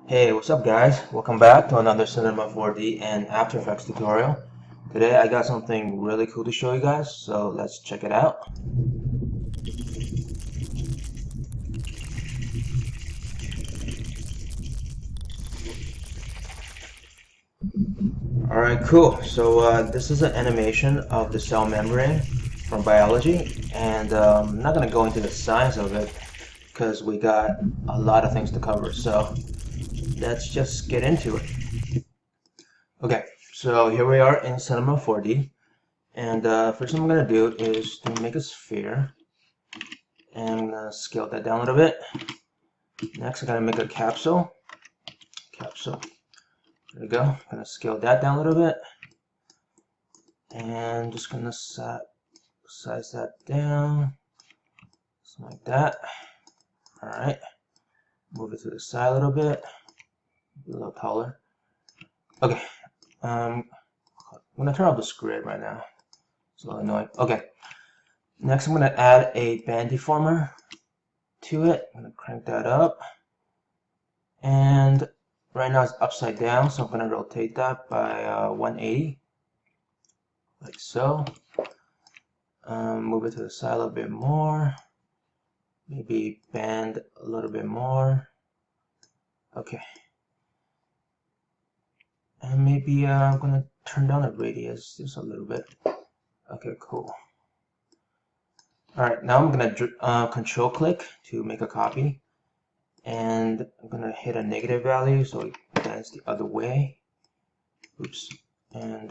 Hey, what's up guys? Welcome back to another Cinema 4D and After Effects tutorial. Today I got something really cool to show you guys, so let's check it out. Alright, cool. So this is an animation of the cell membrane from biology, and I'm not going to go into the science of it because we got a lot of things to cover, so let's just get into it. Okay, so here we are in Cinema 4D. And first thing I'm going to do is to make a sphere. And I'm going to scale that down a little bit. Next, I'm going to make a capsule. There we go. I'm going to scale that down a little bit. And just going to size that down. Something like that. Alright. Move it to the side a little bit. A little taller. Okay. I'm going to turn off this grid right now. It's a little annoying. Okay. Next, I'm going to add a band deformer to it. I'm going to crank that up. And right now it's upside down, so I'm going to rotate that by 180. Like so. Move it to the side a little bit more. Maybe bend a little bit more. Okay. And maybe I'm going to turn down the radius just a little bit. Okay, cool. Alright, now I'm going to control click to make a copy. And I'm going to hit a negative value so it bends the other way. Oops. And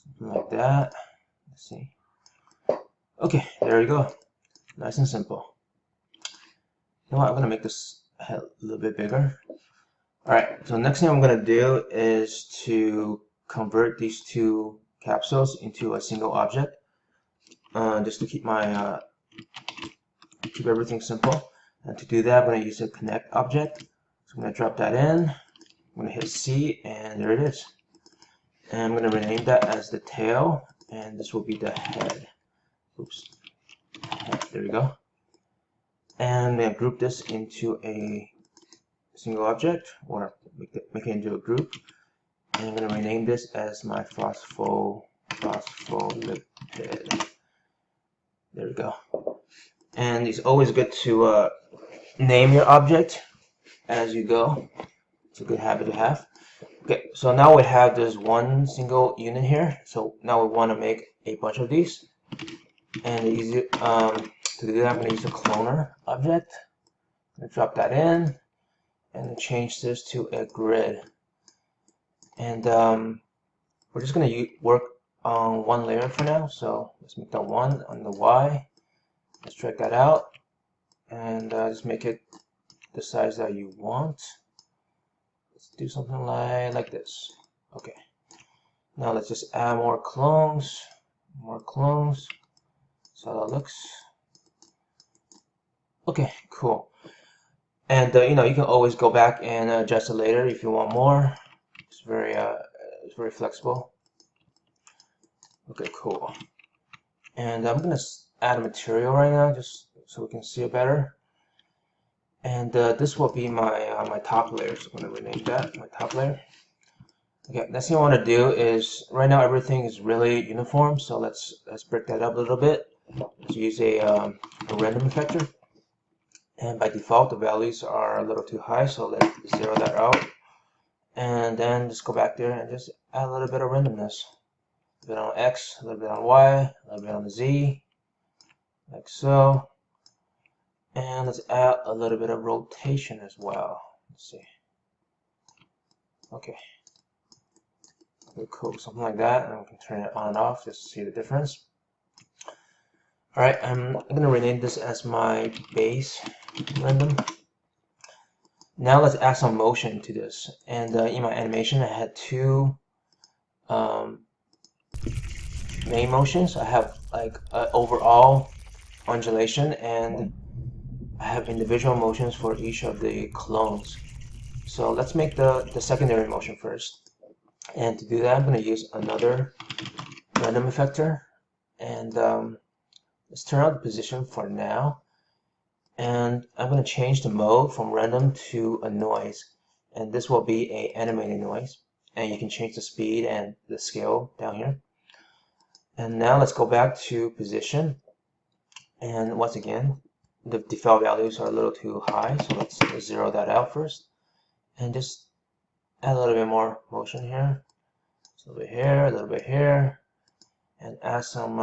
something like that. Let's see. Okay, there you go. Nice and simple. You know what? I'm going to make this head a little bit bigger. Alright, so next thing I'm going to do is to convert these two capsules into a single object. Just to keep my keep everything simple. And to do that, I'm going to use a connect object. So I'm going to drop that in. I'm going to hit C, and there it is. And I'm going to rename that as the tail, and this will be the head. Oops. There we go. And I'm going to group this into a single object, or make it into a group. And I'm going to rename this as my phospholipid. There we go. And it's always good to name your object as you go. It's a good habit to have. Okay, so now we have this one single unit here. So now we want to make a bunch of these. And to do that, I'm going to use a cloner object. I'm going to drop that in and change this to a grid. And we're just going to work on one layer for now. So let's make that one on the Y. Let's drag that out and just make it the size that you want. Let's do something like this. Okay. Now let's just add more clones. So that looks. Okay, cool. And you know, you can always go back and adjust it later if you want more. It's very flexible. Okay, cool. And I'm gonna add a material right now just so we can see it better. And this will be my my top layer. So I'm gonna rename that my top layer. Okay, next thing I want to do is right now everything is really uniform. So let's break that up a little bit. Let's use a random effector. And by default, the values are a little too high, so let's zero that out. And then just go back there and just add a little bit of randomness. A bit on X, a little bit on Y, a little bit on the Z, like so. And let's add a little bit of rotation as well. Let's see. Okay. Okay, cool. Something like that. And we can turn it on and off just to see the difference. Alright, I'm going to rename this as my base random. Now let's add some motion to this. And in my animation, I had two main motions. I have like overall undulation, and I have individual motions for each of the clones. So let's make the secondary motion first. And to do that, I'm going to use another random effector. And let's turn out the position for now. And I'm going to change the mode from random to a noise, and this will be a animating noise, and you can change the speed and the scale down here. And now let's go back to position, and once again the default values are a little too high, so let's zero that out first and just add a little bit more motion here, a little bit here, a little bit here, and add some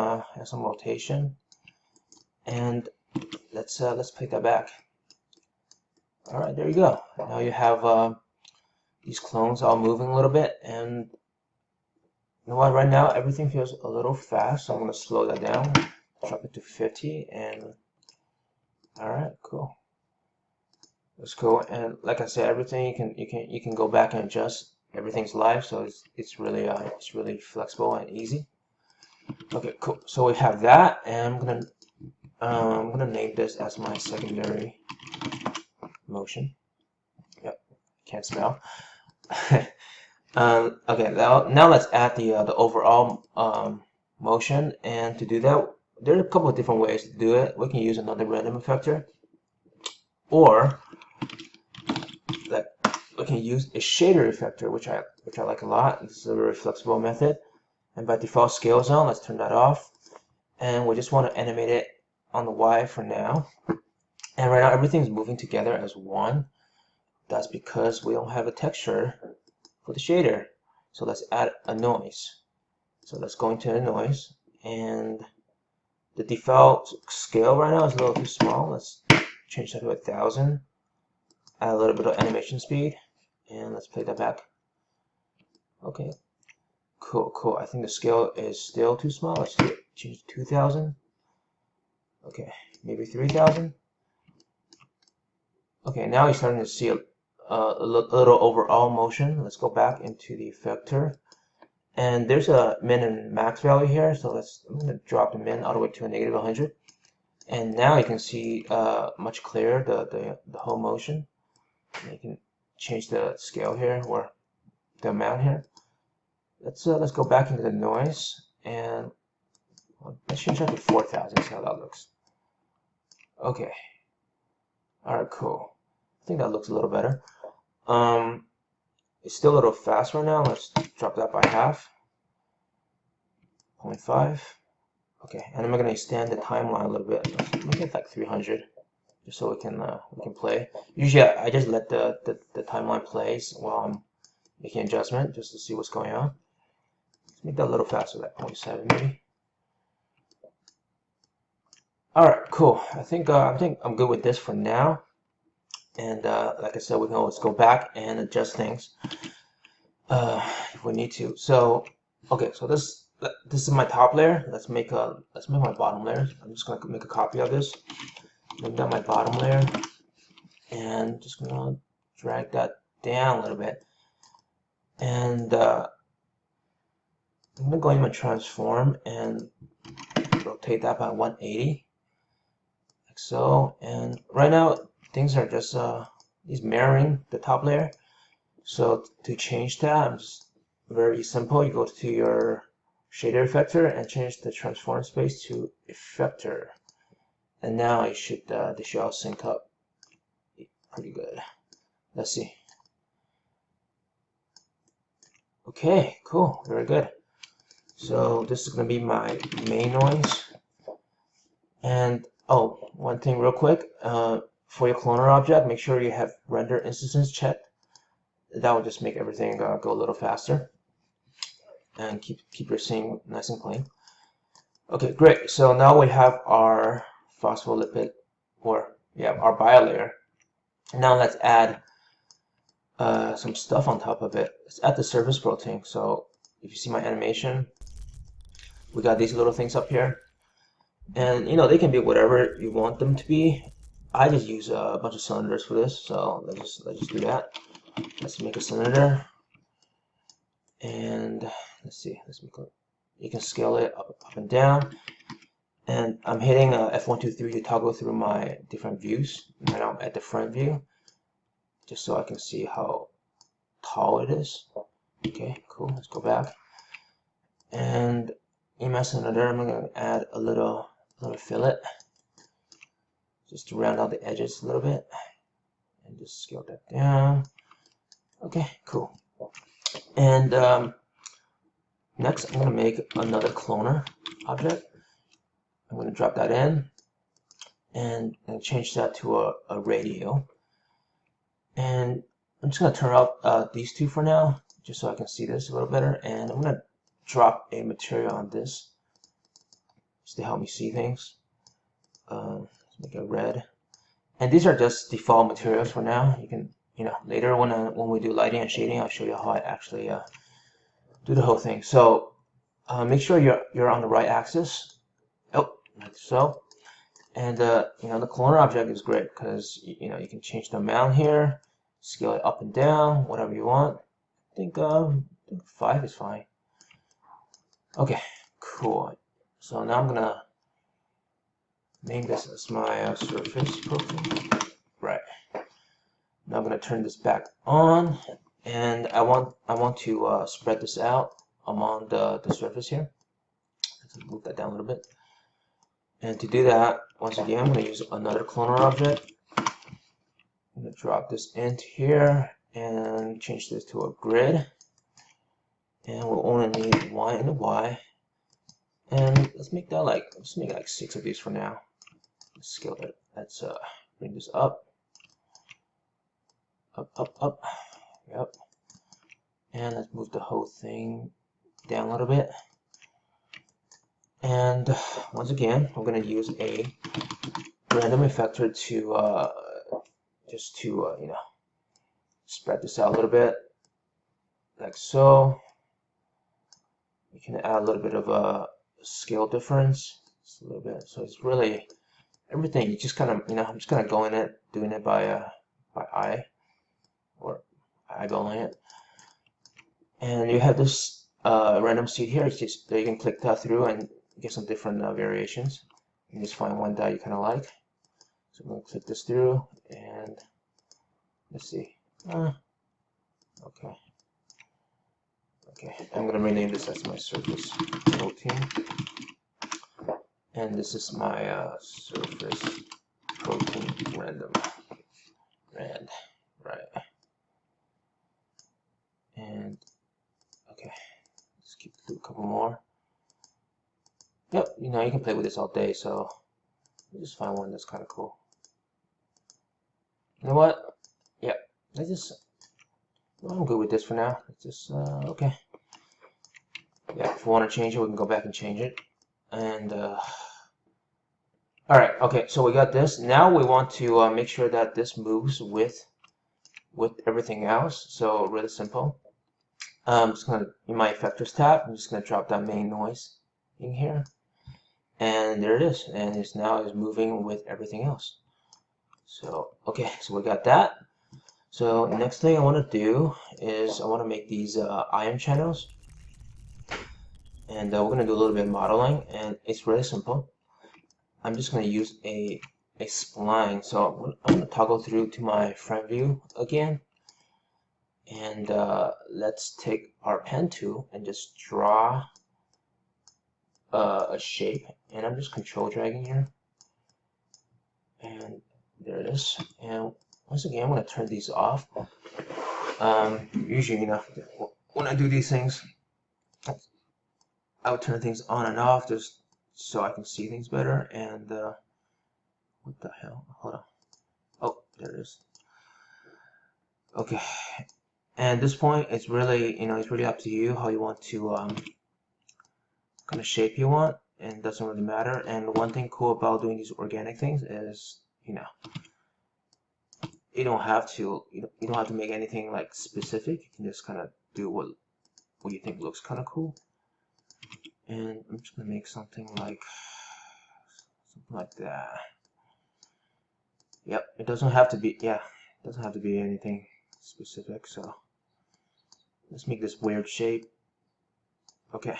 rotation. And let's play that back. All right, there you go. Now you have these clones all moving a little bit, and you know what? Right now everything feels a little fast, so I'm gonna slow that down, drop it to 50, and all right, cool. That's cool. And like I said, everything you can go back and adjust. Everything's live, so it's really flexible and easy. Okay, cool. So we have that, and I'm gonna name this as my secondary motion. Yep, can't spell. Okay, now let's add the overall motion, and to do that, there are a couple of different ways to do it. We can use another random effector, or like we can use a shader effector, which I like a lot. This is a very flexible method. And by default scale zone, let's turn that off. And we just want to animate it on the Y for now. And right now everything's moving together as one. That's because we don't have a texture for the shader. So let's add a noise. So let's go into the noise, and the default scale right now is a little too small. Let's change that to 1000. Add a little bit of animation speed, and let's play that back. Okay, cool. I think the scale is still too small. Let's change to 2000. Okay, maybe 3000. Okay, now you're starting to see a little overall motion. Let's go back into the effector, and there's a min and max value here. So I'm going to drop the min all the way to a negative 100, and now you can see much clearer the whole motion. And you can change the scale here, or the amount here. Let's go back into the noise, and let's change that to 4000. See how that looks. Okay. All right, cool. I think that looks a little better. It's still a little fast right now. Let's drop that by half. 0.5. Okay, and I'm gonna extend the timeline a little bit. Let's make it like 300, just so we can play. Usually, I just let the timeline plays while I'm making an adjustment, just to see what's going on. Let's make that a little faster, like 0.7 maybe. All right, cool. I think I'm good with this for now. And like I said, we can always go back and adjust things if we need to. So okay, so this is my top layer. Let's make my bottom layer. I'm just gonna make a copy of this. Make that my bottom layer, and just gonna drag that down a little bit. And I'm gonna go in my transform and rotate that by 180, like so. And right now things are just mirroring the top layer. So to change that, I'm just very simple. You go to your shader effector and change the transform space to effector, and now they should all sync up pretty good. Let's see. Okay, cool, very good. So this is gonna be my main noise. And oh, one thing real quick, for your cloner object, make sure you have render instances checked. That will just make everything go a little faster and keep your scene nice and clean. Okay, great. So now we have our phospholipid, or yeah, our bilayer. Now let's add some stuff on top of it. Let's add the surface protein. So if you see my animation, we got these little things up here, and you know they can be whatever you want them to be. I just use a bunch of cylinders for this, so let's just do that. Let's make a cylinder, and let's see. You can scale it up and down. And I'm hitting F123 to toggle through my different views. Right now I'm at the front view, just so I can see how tall it is. Okay, cool. Let's go back. And in my cylinder, I'm going to add a little fillet. just to round out the edges a little bit, and just scale that down. Okay, cool. And next, I'm going to make another cloner object. I'm going to drop that in and change that to a radial. And I'm just going to turn off these two for now, just so I can see this a little better. And I'm going to drop a material on this just to help me see things. Let's make it red. And these are just default materials for now. You can, later when we do lighting and shading, I'll show you how I actually do the whole thing. So make sure you're on the right axis. Oh, like so. And the cloner object is great because you can change the amount here, scale it up and down, whatever you want. I think 5 is fine. Okay, cool. So now I'm gonna name this as my surface protein. Right. Now I'm gonna turn this back on, and I want to spread this out among the surface here. Let's move that down a little bit. And to do that, once again, I'm going to use another cloner object. I'm going to drop this into here and change this to a grid. And we'll only need Y and a Y. And let's make like 6 of these for now. Let's scale that. Let's bring this up. Up. Yep. And let's move the whole thing down a little bit. And once again, we're going to use a random effector to just to spread this out a little bit, like so. You can add a little bit of a scale difference, just a little bit. So it's really everything. You just kind of I'm just kind of doing it by eye or eyeballing it. And you have this random seed here. It's just that you can click that through and get some different variations. You just find one that you kind of like. So I'm going to click this through and let's see. Okay. I'm going to rename this as my surface protein. And this is my surface protein rand. Right. And okay, let's keep through a couple more. Yep, you can play with this all day, so just find one that's kind of cool. You know what? Yep, I'm good with this for now. It's just okay. Yeah, if we want to change it, we can go back and change it. And all right, okay, so we got this. Now we want to make sure that this moves with everything else. So really simple. I'm just gonna, in my effectors tab, I'm just gonna drop that main noise in here. And there it is, and it's now moving with everything else. So okay, so we got that. So next thing I want to do is I want to make these ion channels, and we're going to do a little bit of modeling, and it's really simple. I'm just going to use a spline. So I'm going to toggle through to my front view again, and let's take our pen tool and just draw a shape, and I'm just control dragging here, and there it is. And once again, I'm going to turn these off. Usually, when I do these things, I would turn things on and off just so I can see things better. And what the hell? Hold on. Oh, there it is. Okay. And at this point, it's really, it's really up to you how you want to kind of shape you want, and it doesn't really matter. And one thing cool about doing these organic things is, you don't have to make anything like specific. You can just kind of do what you think looks kind of cool. And I'm just gonna make something like that. Yep, it doesn't have to be, it doesn't have to be anything specific. So let's make this weird shape. Okay.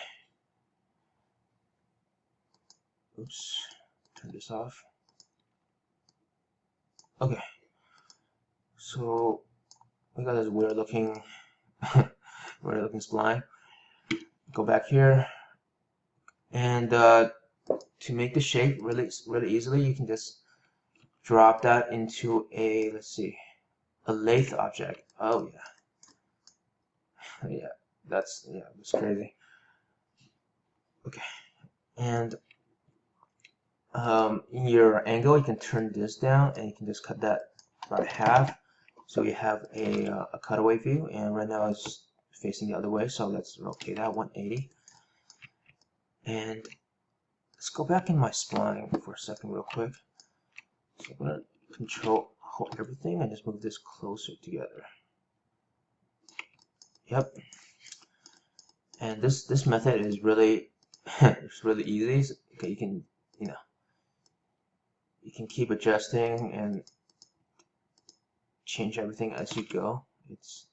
Oops, turn this off. Okay. So we got this weird looking spline. Go back here, and to make the shape really easily, you can just drop that into a, let's see, a lathe object. Oh yeah, yeah, that's crazy. Okay, and in your angle, you can turn this down, and you can just cut that by half, so you have a cutaway view. And right now it's facing the other way, so let's rotate that 180. And let's go back in my spline for a second real quick. So I'm gonna hold everything and just move this closer together. Yep. And this method is really it's really easy. Okay, you can you can keep adjusting and change everything as you go. It's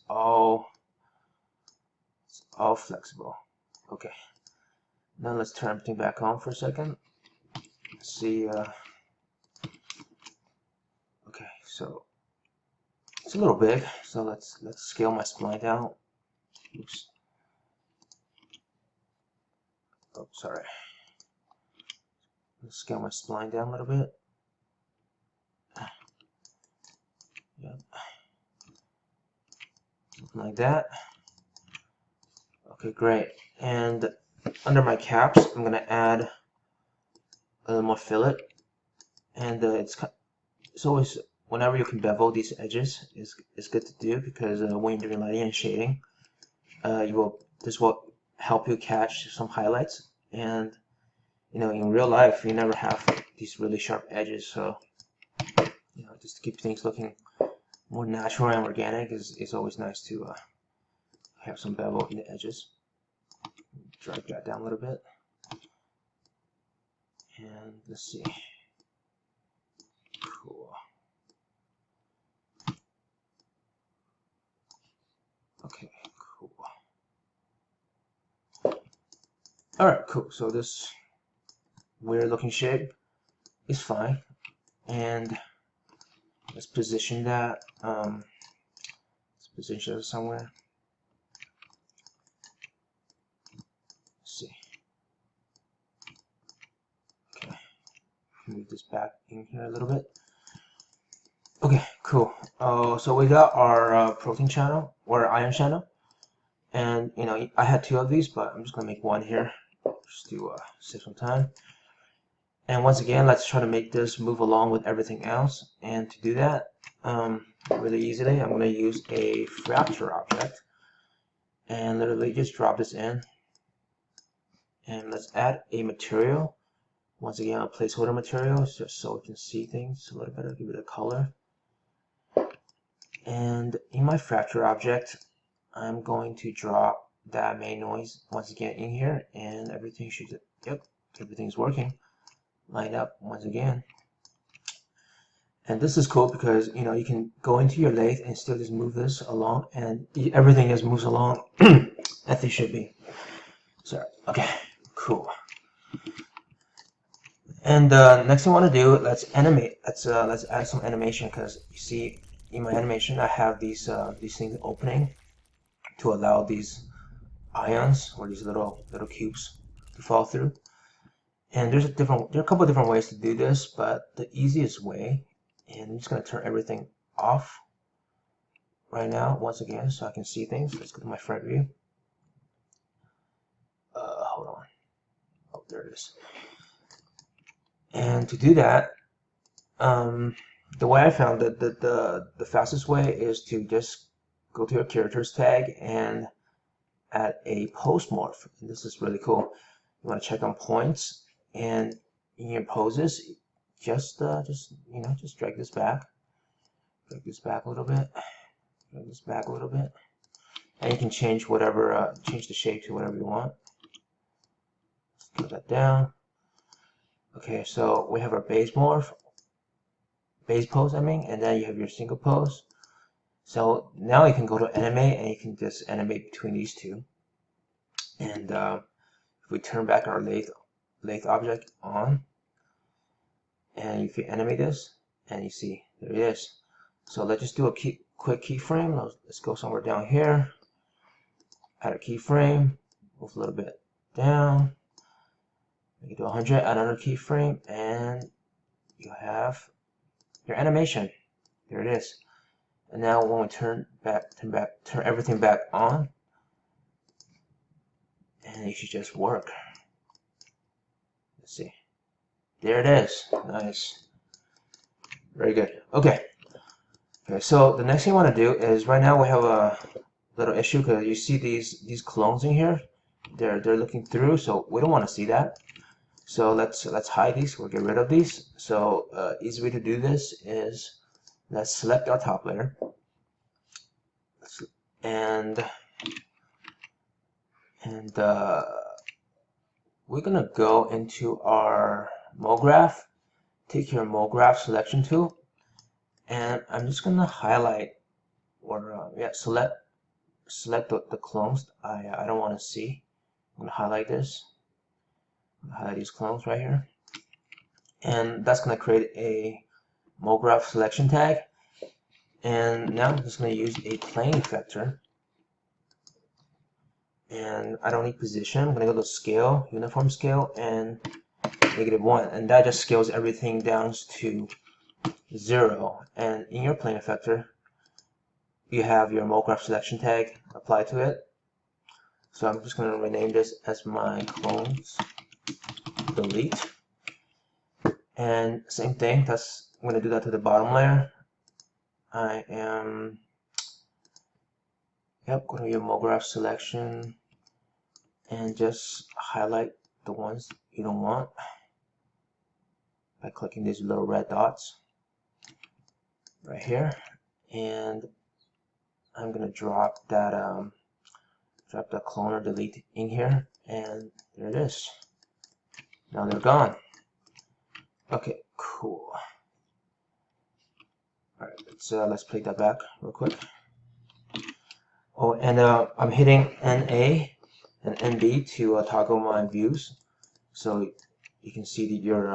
all flexible. Okay, now let's turn everything back on for a second. See, okay, so it's a little big, so let's scale my spline down. Oops. Oh, sorry. Let's scale my spline down a little bit. Yep. Something like that. Okay, great. And under my caps, I'm gonna add a little more fillet. And it's always, whenever you can bevel these edges, is good to do, because when you're doing lighting and shading, this will help you catch some highlights. And in real life, you never have these really sharp edges, so just to keep things looking more natural and organic is always nice to have some bevel in the edges. Drag that down a little bit, and let's see. Cool. Okay, cool. Alright, cool. So this weird looking shape is fine. And let's position that. Let's position it somewhere. Let's see. Okay. Move this back in here a little bit. Okay, cool. So we got our protein channel or ion channel, and I had 2 of these, but I'm just gonna make 1 here just to save some time. And once again, let's try to make this move along with everything else. And to do that, really easily, I'm gonna use a fracture object and literally just drop this in. And let's add a material. Once again, a placeholder material, just so we can see things a little better, give it a color. And in my fracture object, I'm going to drop that main noise once again in here, and everything should, yep, everything's working. Line up once again. And this is cool because you can go into your lathe and still just move this along, and everything just moves along as they should be. Sorry. Okay, cool. And next thing I want to do, let's animate. Let's add some animation, because you see in my animation I have these things opening to allow these ions or these little cubes to fall through. And there are a couple of different ways to do this, but the easiest way, and I'm just going to turn everything off right now once again so I can see things. Let's go to my front view. Hold on. Oh, there it is. And to do that, the way I found that the fastest way is to just go to your characters tag and add a pose morph. And this is really cool. You want to check on points, and in your poses, just drag this back a little bit, drag this back a little bit, and you can change whatever, change the shape to whatever you want. Put that down. Okay, so we have our base pose, I mean, and then you have your single pose. So now you can go to animate, and you can just animate between these two. And if we turn back our lathe object on, and if you animate this, and you see there it is. So let's just do a quick keyframe. Let's go somewhere down here, add a keyframe, move a little bit down, Make it to 100, add another keyframe, and you have your animation. There it is. And now when we turn everything back on, and it should just work. Let's see. There it is. Nice. Very good. Okay. Okay. So the next thing I want to do is, right now we have a little issue because you see these clones in here. They're looking through, so we don't want to see that. So let's hide these. We'll get rid of these. So easy way to do this is, let's select our top layer, and we're gonna go into our mograph. Take your mograph selection tool, and I'm just gonna highlight, or select the clones I don't want to see. I'm gonna highlight this. Highlight these clones right here, and that's gonna create a mograph selection tag. And now I'm just gonna use a plane effector, and I don't need position. I'm gonna go to scale, uniform scale, and -1, and that just scales everything down to 0. And in your plane effector, you have your mograph selection tag applied to it. So I'm just going to rename this as my clones delete. And same thing, I'm going to do that to the bottom layer. I am, go to your mograph selection and just highlight the ones you don't want by clicking these little red dots right here. And I'm going to drop that clone or delete in here, and there it is. Now they're gone. Okay, cool. All right, let's play that back real quick. Oh, and I'm hitting NA and NB to toggle my views, so you can see your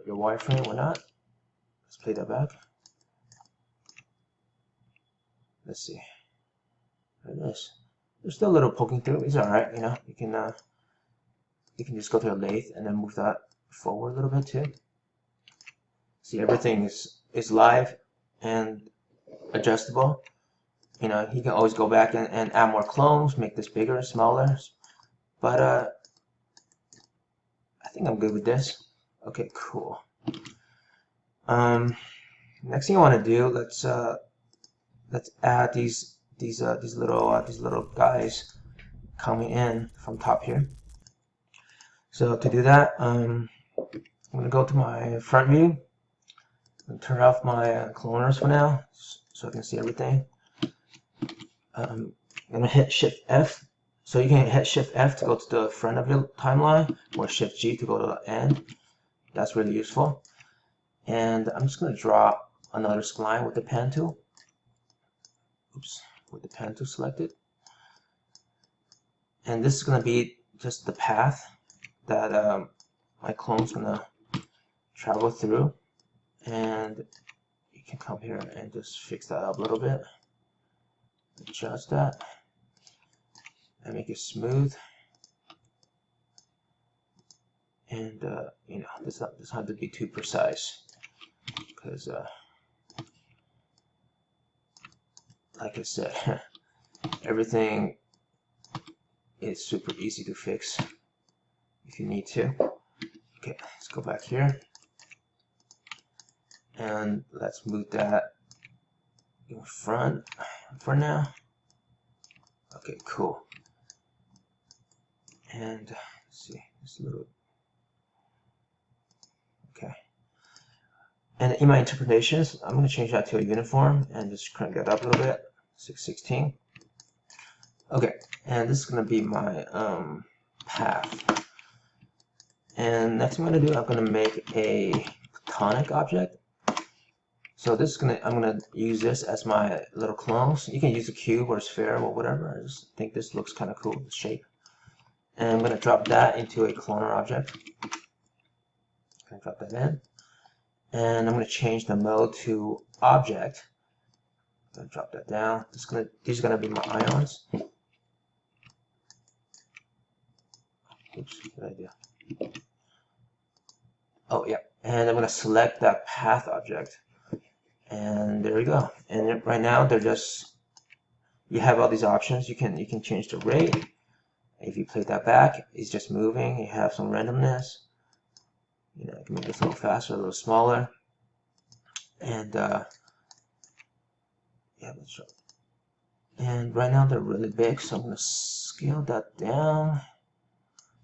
wireframe or not. Let's play that back. Let's see. There it is. There's still a little poking through. It's all right, you know. You can just go to the lathe and then move that forward a little bit too. See, everything is live and adjustable. You know, you can always go back and add more clones, make this bigger, smaller. But I think I'm good with this. Okay, cool. Next thing I want to do, let's add these little guys coming in from top here. So to do that, I'm gonna go to my front view and turn off my cloners for now, so I can see everything. I'm gonna hit Shift F. So you can hit Shift F to go to the front of your timeline, or Shift G to go to the end. That's really useful. And I'm just gonna draw another spline with the pen tool. Oops, with the pen tool selected. And this is gonna be just the path that my clone's gonna travel through. And you can come here and just fix that up a little bit. Adjust that and make it smooth. And you know, this doesn't have to be too precise, because like I said, everything is super easy to fix if you need to. Okay, let's go back here and let's move that in front for now. Okay, cool. And let's see, just a little. Okay. And in my interpretations, I'm going to change that to a uniform and just crank that up a little bit, 616. Okay, and this is going to be my path. And next thing I'm going to do, I'm going to make a platonic object. So this is I'm going to use this as my little clones. You can use a cube or a sphere or whatever. I just think this looks kind of cool, the shape. And I'm going to drop that into a cloner object. Going to drop that in. And I'm going to change the mode to object. I'm going to drop that down. These are going to be my ions. Oops, good idea. Oh yeah, and I'm gonna select that path object, and there we go. And right now they're just, you have all these options. You can change the rate. If you play that back, it's just moving. You have some randomness. You know, you can make this a little faster, a little smaller, and yeah, let's show. And right now they're really big, so I'm gonna scale that down,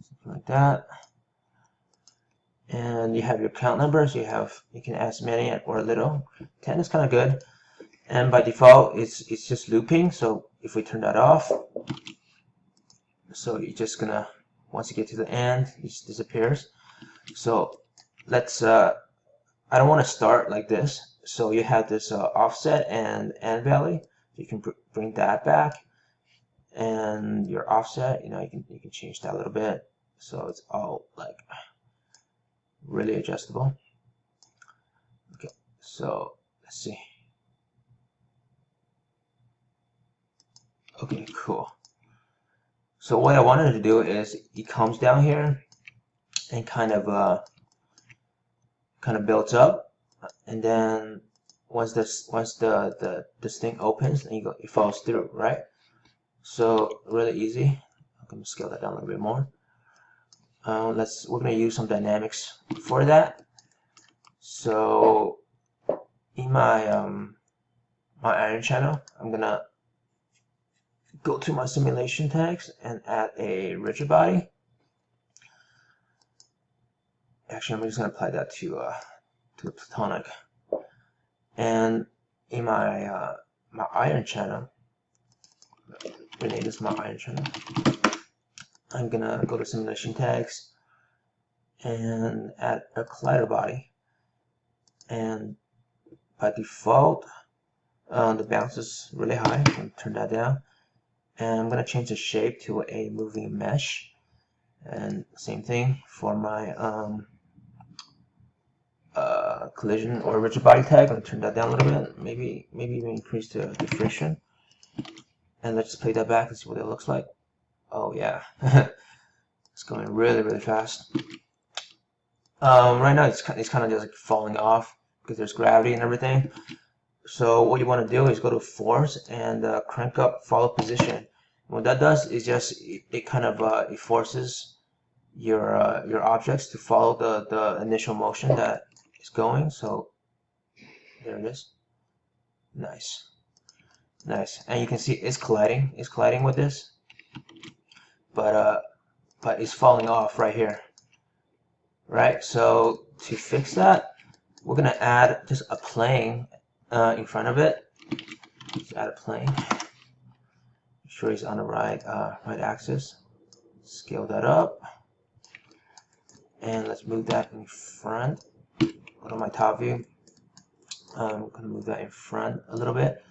something like that. And you have your count numbers. You can add as many or little. 10 is kind of good. And by default, it's just looping. So if we turn that off, so you're just gonna, once you get to the end, it just disappears. So let's I don't want to start like this. So you have this offset and end value. You can bring that back, and your offset, you know, you can change that a little bit. So it's all like really adjustable. Okay, so let's see. Okay, cool. So what I wanted to do is it comes down here and kind of builds up, and then once this thing opens, and it falls through, right? So really easy. I'm gonna scale that down a little bit more. We're gonna use some dynamics for that. So in my my iron channel, I'm gonna go to my simulation tags and add a rigid body. Actually, I'm just gonna apply that to the platonic. And in my my iron channel, rename this my iron channel. I'm gonna go to simulation tags and add a collider body. And by default, the bounce is really high. I'm gonna turn that down. And I'm gonna change the shape to a moving mesh. And same thing for my collision or rigid body tag. I'm gonna turn that down a little bit. Maybe even increase the friction. And let's play that back and see what it looks like. Oh yeah, it's going really fast. Right now it's kind of just like falling off because there's gravity and everything. So what you want to do is go to force and crank up follow position. What that does is just it kind of it forces your objects to follow the initial motion that is going. So there it is. Nice. And you can see it's colliding with this, but it's falling off right here, right? So to fix that, we're gonna add just a plane in front of it. Just add a plane. Make sure it's on the right axis. Scale that up, and let's move that in front. Go to my top view. I'm gonna move that in front a little bit,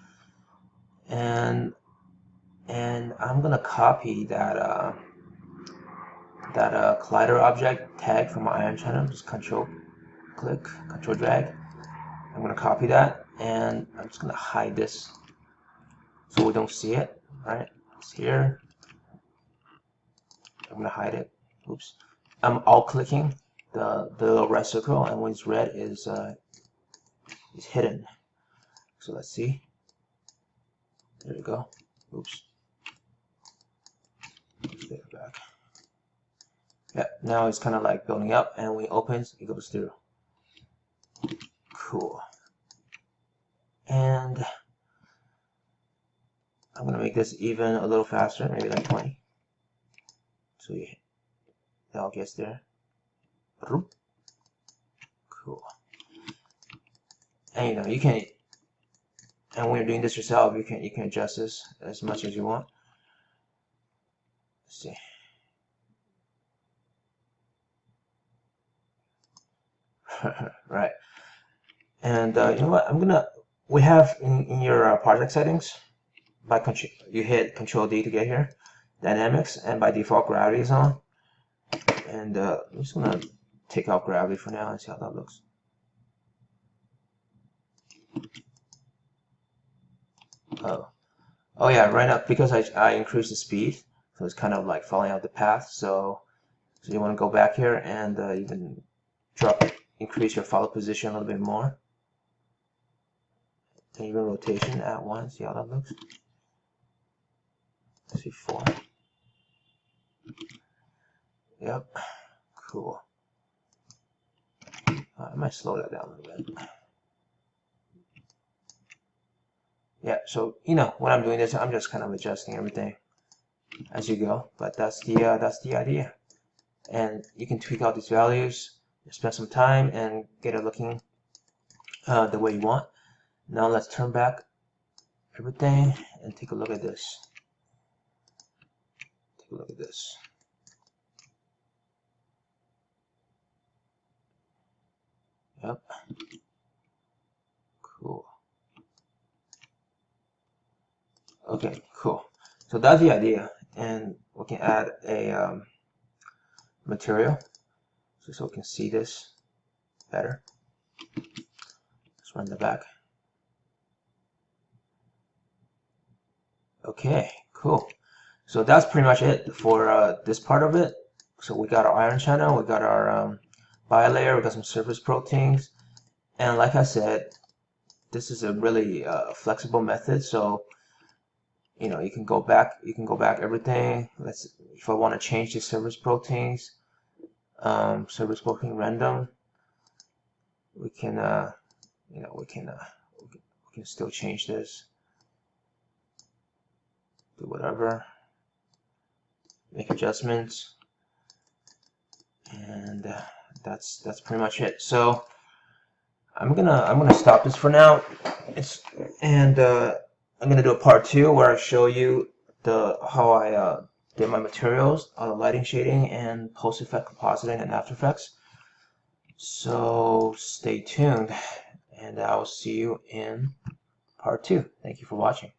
and I'm gonna copy that collider object tag from my iron channel. Just control click, control drag. I'm gonna copy that, and I'm just gonna hide this so we don't see it. Right, it's here. I'm gonna hide it. Oops. I'm alt clicking the little red circle, and when it's red is hidden. So let's see. There we go. Oops. Let's get it back. Yeah, now it's kind of like building up, and when it opens, it goes through. Cool. And I'm gonna make this even a little faster, maybe like 20. So it all gets there. Cool. And you know, you can, and when you're doing this yourself, you can adjust this as much as you want. Let's see. Right. And you know what? We have in your project settings, by control, you hit Control D to get here, dynamics, and by default gravity is on. And I'm just gonna take out gravity for now and see how that looks. Oh yeah, right now because I increased the speed, so it's kind of like falling out the path. So you want to go back here and even drop increase your follow position a little bit more, and even rotation at 1. See how that looks? Let's see, 4. Yep, cool. I might slow that down a little bit. Yeah, so when I'm doing this, I'm just kind of adjusting everything as you go. But that's the idea. And you can tweak out these values, spend some time, and get it looking the way you want. Now let's turn back everything and take a look at this. Take a look at this. Yep. Cool. Okay, cool. So that's the idea, and we can add a material so we can see this better. Let's run the back. Okay, cool. So that's pretty much it for this part of it. So we got our iron channel, we got our bilayer, we got some surface proteins, and like I said, this is a really flexible method. So you can go back everything. If I want to change the surface proteins, surface protein random, we can we can still change this, do whatever, make adjustments, and that's pretty much it. So I'm gonna stop this for now. I'm gonna do a part 2 where I show you how I did my materials, lighting, shading, and post effect compositing and After Effects. So stay tuned, and I will see you in part 2. Thank you for watching.